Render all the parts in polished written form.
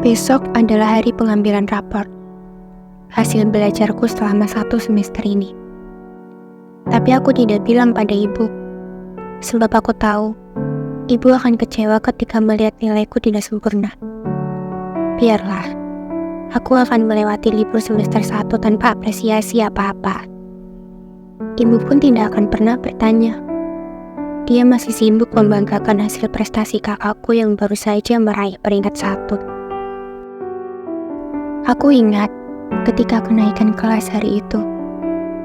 Besok adalah hari pengambilan rapor, hasil belajarku selama 1 semester ini. Tapi aku tidak bilang pada ibu, sebab aku tahu ibu akan kecewa ketika melihat nilaiku tidak sempurna. Biarlah, aku akan melewati libur semester 1 tanpa apresiasi apa-apa. Ibu pun tidak akan pernah bertanya. Dia masih sibuk membanggakan hasil prestasi kakakku yang baru saja meraih peringkat 1. Aku ingat ketika kenaikan kelas hari itu,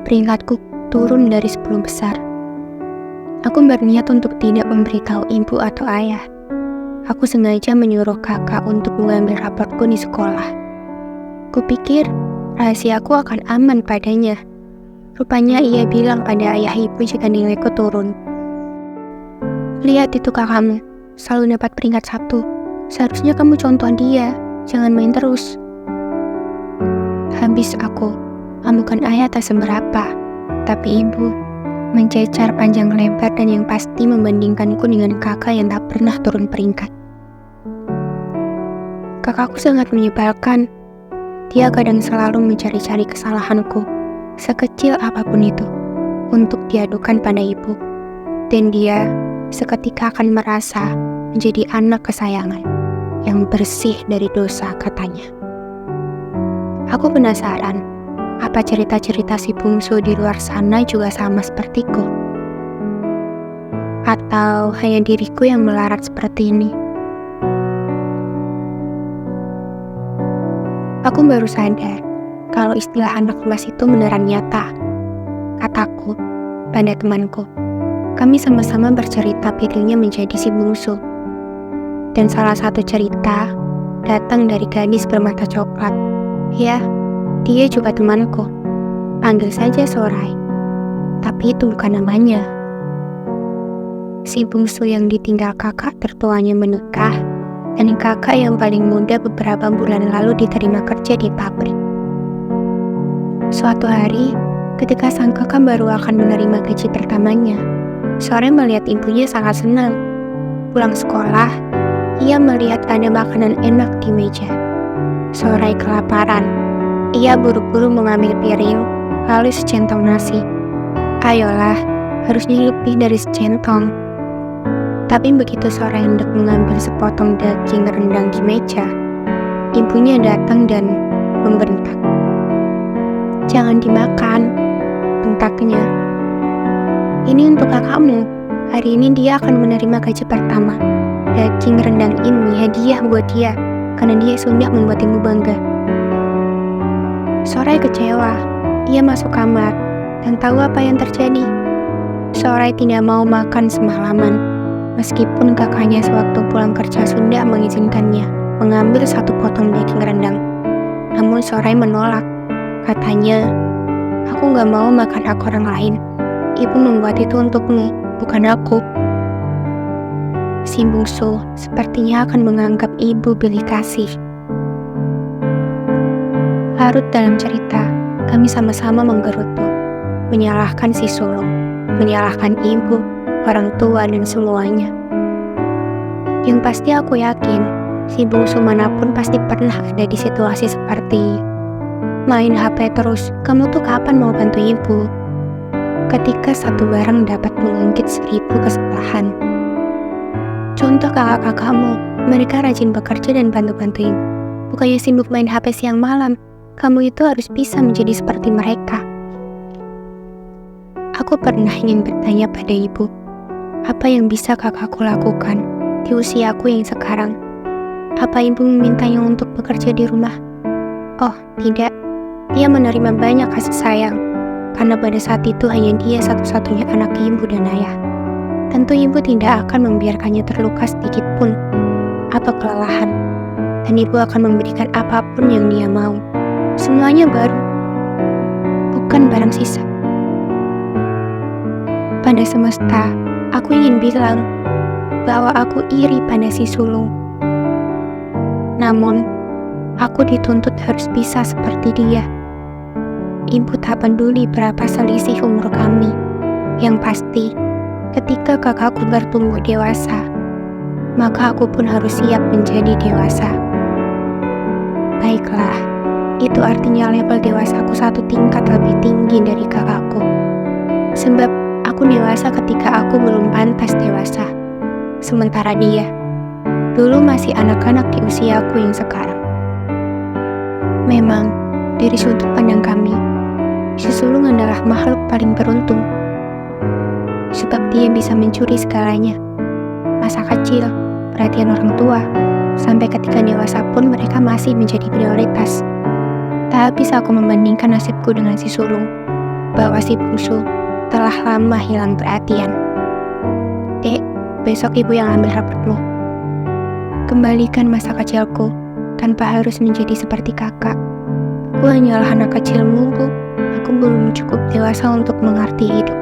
peringkatku turun dari 10 besar. Aku berniat untuk tidak memberitahu ibu atau ayah. Aku sengaja menyuruh kakak untuk mengambil raportku di sekolah. Kupikir rahasiaku akan aman padanya. Rupanya ia bilang pada ayah ibu jika nilaiku turun. Lihat itu kakakmu, selalu dapat peringkat 1. Seharusnya kamu contoh dia, jangan main terus. Habis aku, amukan ayah tak seberapa, tapi ibu mencecar panjang lebar dan yang pasti membandingkanku dengan kakak yang tak pernah turun peringkat. Kakakku sangat menyebalkan. Dia kadang selalu mencari-cari kesalahanku, sekecil apapun itu, untuk diadukan pada ibu. Dan dia seketika akan merasa menjadi anak kesayangan yang bersih dari dosa, katanya. Aku penasaran, apa cerita-cerita si bungsu di luar sana juga sama sepertiku? Atau hanya diriku yang melarat seperti ini? Aku baru sadar kalau istilah anak emas itu beneran nyata. Kataku pada temanku. Kami sama-sama bercerita pilihnya menjadi si bungsu. Dan salah satu cerita datang dari gadis bermata coklat. Ya, dia juga temanku. Panggil saja Sorai. Tapi itu bukan namanya. Si bungsu yang ditinggal kakak tertuanya menikah, dan kakak yang paling muda beberapa bulan lalu diterima kerja di pabrik. Suatu hari, ketika sang kakak baru akan menerima gaji pertamanya, Sorai melihat ibunya sangat senang. Pulang sekolah, ia melihat ada makanan enak di meja. Sorai kelaparan. Ia buru-buru mengambil piring, lalu secentong nasi. Ayolah, harusnya lebih dari secentong. Tapi begitu Sorai hendak mengambil sepotong daging rendang di meja, ibunya datang dan membentak. Jangan dimakan, bentaknya. Ini untuk kakakmu. Hari ini dia akan menerima gaji pertama. Daging rendang ini hadiah buat dia, karena dia sudah membuat ibu bangga. Sorai kecewa. Ia masuk kamar dan tahu apa yang terjadi. Sorai tidak mau makan semalaman, meskipun kakaknya sewaktu pulang kerja sudah mengizinkannya mengambil 1 potong daging rendang. Namun Sorai menolak. Katanya, aku gak mau makan hak orang lain. Ibu membuat itu untukmu, bukan aku. Si bungsu sepertinya akan menganggap ibu bilik kasih. Larut dalam cerita, kami sama-sama menggerutu, menyalahkan si sulung, menyalahkan ibu, orang tua, dan semuanya. Yang pasti aku yakin, si bungsu manapun pasti pernah ada di situasi seperti main HP terus, kamu tuh kapan mau bantu ibu? Ketika satu barang dapat mengungkit 1000 kesalahan. Contoh kakak-kakakmu, mereka rajin bekerja dan bantu-bantuin. Bukannya sibuk main HP siang malam, kamu itu harus bisa menjadi seperti mereka. Aku pernah ingin bertanya pada ibu, apa yang bisa kakakku lakukan di usiaku yang sekarang? Apa ibu memintanya untuk bekerja di rumah? Oh, tidak. Dia menerima banyak kasih sayang, karena pada saat itu hanya dia satu-satunya anak ibu dan ayah. Tentu ibu tidak akan membiarkannya terluka sedikit pun atau kelelahan, dan ibu akan memberikan apapun yang dia mau. Semuanya baru, bukan barang sisa. Pada semesta, aku ingin bilang bahwa aku iri pada si sulung. Namun, aku dituntut harus bisa seperti dia. Ibu tak peduli berapa selisih umur kami. Yang pasti, ketika kakakku bertumbuh dewasa, maka aku pun harus siap menjadi dewasa. Baiklah, itu artinya level dewasaku satu tingkat lebih tinggi dari kakakku. Sebab aku dewasa ketika aku belum pantas dewasa. Sementara dia, dulu masih anak-anak di usiaku yang sekarang. Memang, dari sudut pandang kami, si sulung adalah makhluk paling beruntung. Sebab dia bisa mencuri segalanya. Masa kecil, perhatian orang tua, sampai ketika dewasa pun mereka masih menjadi prioritas. Tak habis aku membandingkan nasibku dengan si sulung, bahwa si bungsu telah lama hilang perhatian. Dek, besok ibu yang ambil rapotmu. Kembalikan masa kecilku, tanpa harus menjadi seperti kakak. Aku hanyalah anak kecilmu, Bu. Aku belum cukup dewasa untuk mengerti hidup.